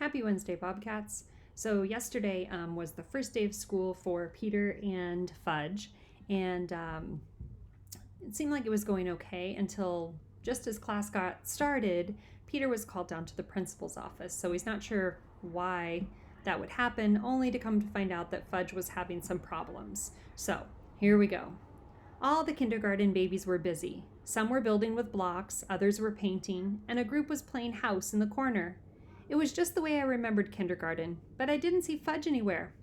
Happy Wednesday, Bobcats. So yesterday was the first day of school for Peter and Fudge, and it seemed like it was going okay until just as class got started, Peter was called down to the principal's office. So he's not sure why that would happen, only to come to find out that Fudge was having some problems. So here we go. All the kindergarten babies were busy. Some were building with blocks, others were painting, and a group was playing house in the corner. It was just the way I remembered kindergarten, but I didn't see Fudge anywhere.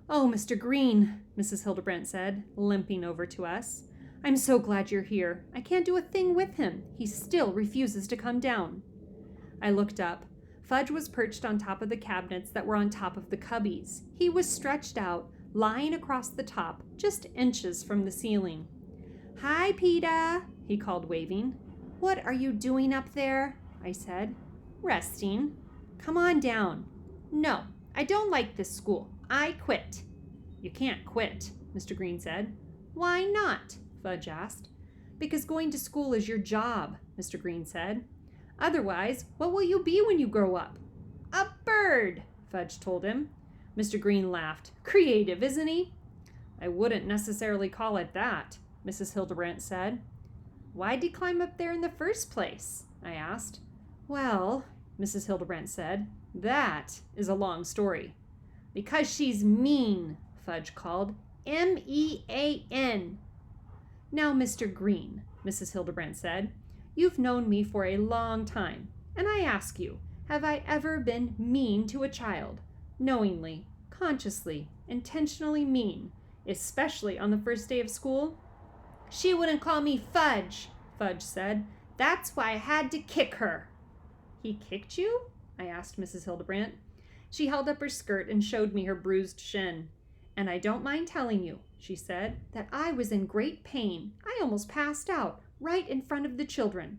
"Oh, Mr. Green," Mrs. Hildebrandt said, limping over to us. "I'm so glad you're here. I can't do a thing with him. He still refuses to come down." I looked up. Fudge was perched on top of the cabinets that were on top of the cubbies. He was stretched out, lying across the top, just inches from the ceiling. "Hi, Peter," he called, waving. "What are you doing up there?" I said. "Resting." "Come on down." "No, I don't like this school. I quit." "You can't quit," Mr. Green said. "Why not?" Fudge asked. "Because going to school is your job," Mr. Green said. "Otherwise, what will you be when you grow up?" "A bird," Fudge told him. Mr. Green laughed. "Creative, isn't he?" "I wouldn't necessarily call it that," Mrs. Hildebrandt said. "Why'd he climb up there in the first place?" I asked. "Well," Mrs. Hildebrandt said, "that is a long story." "Because she's mean," Fudge called. M-E-A-N. "Now, Mr. Green," Mrs. Hildebrandt said, "you've known me for a long time, and I ask you, have I ever been mean to a child? Knowingly, consciously, intentionally mean, especially on the first day of school?" "She wouldn't call me Fudge," Fudge said. "That's why I had to kick her." "He kicked you?" I asked Mrs. Hildebrandt. She held up her skirt and showed me her bruised shin. "And I don't mind telling you," she said, "that I was in great pain. I almost passed out, right in front of the children."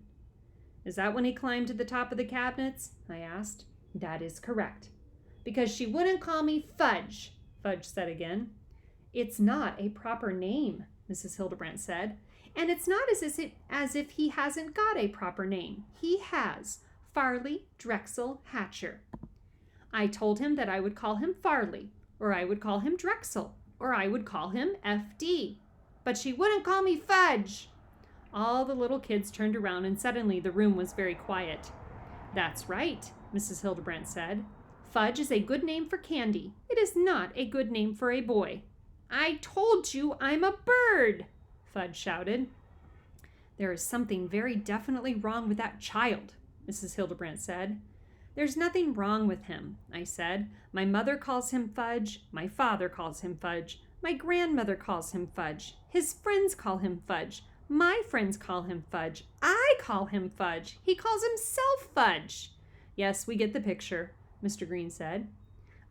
"Is that when he climbed to the top of the cabinets?" I asked. "That is correct." "Because she wouldn't call me Fudge," Fudge said again. "It's not a proper name," Mrs. Hildebrandt said. "And it's not as if he hasn't got a proper name. He has. Farley Drexel Hatcher." "I told him that I would call him Farley, or I would call him Drexel, or I would call him F.D. But she wouldn't call me Fudge." All the little kids turned around, and suddenly the room was very quiet. "That's right," Mrs. Hildebrandt said. "Fudge is a good name for candy. It is not a good name for a boy." "I told you I'm a bird," Fudge shouted. "There is something very definitely wrong with that child," Mrs. Hildebrandt said. "There's nothing wrong with him," I said. "My mother calls him Fudge. My father calls him Fudge. My grandmother calls him Fudge. His friends call him Fudge. My friends call him Fudge. I call him Fudge. He calls himself Fudge." "Yes, we get the picture," Mr. Green said.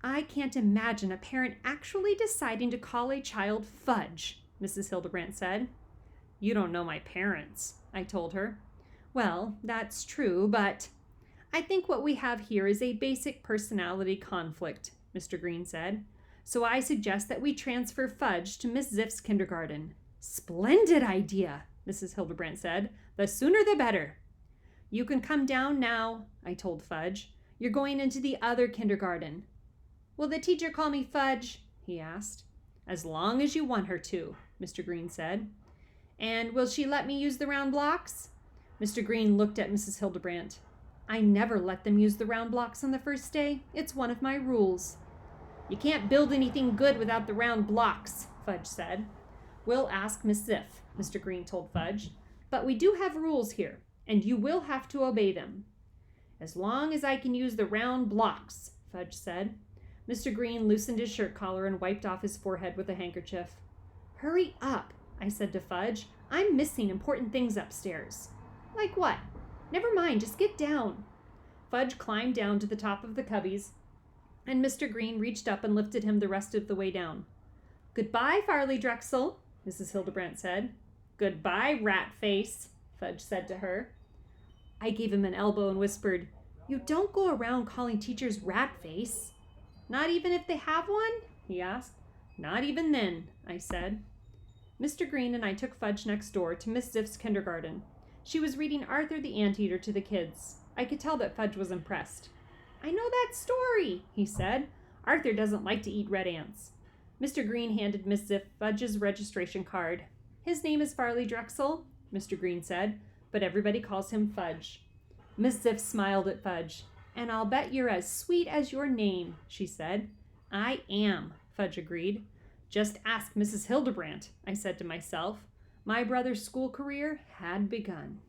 "I can't imagine a parent actually deciding to call a child Fudge," Mrs. Hildebrandt said. "You don't know my parents," I told her. "Well, that's true, but—" "I think what we have here is a basic personality conflict," Mr. Green said. "So I suggest that we transfer Fudge to Miss Ziff's kindergarten." "Splendid idea," Mrs. Hildebrandt said. "The sooner the better." "You can come down now," I told Fudge. "You're going into the other kindergarten." "Will the teacher call me Fudge?" he asked. "As long as you want her to," Mr. Green said. "And will she let me use the round blocks?" Mr. Green looked at Mrs. Hildebrandt. "I never let them use the round blocks on the first day. It's one of my rules." "You can't build anything good without the round blocks," Fudge said. "We'll ask Miss Ziff," Mr. Green told Fudge. "But we do have rules here, and you will have to obey them." "As long as I can use the round blocks," Fudge said. Mr. Green loosened his shirt collar and wiped off his forehead with a handkerchief. "Hurry up," I said to Fudge. "I'm missing important things upstairs." "Like what?" "Never mind, just get down." Fudge climbed down to the top of the cubbies, and Mr. Green reached up and lifted him the rest of the way down. "Goodbye, Farley Drexel," Mrs. Hildebrandt said. "Goodbye, rat face," Fudge said to her. I gave him an elbow and whispered, "You don't go around calling teachers rat face." "Not even if they have one?" he asked. "Not even then," I said. Mr. Green and I took Fudge next door to Miss Ziff's kindergarten. She was reading Arthur the Anteater to the kids. I could tell that Fudge was impressed. I know that story, he said. Arthur doesn't like to eat red ants. Mr. Green handed Miss Fudge's registration card. His name is Farley Drexel, Mr. Green said, but everybody calls him Fudge. Miss Ziff smiled at Fudge. And I'll bet you're as sweet as your name, she said. I am, Fudge agreed. Just ask Mrs. Hildebrandt, I said to myself. My brother's school career had begun.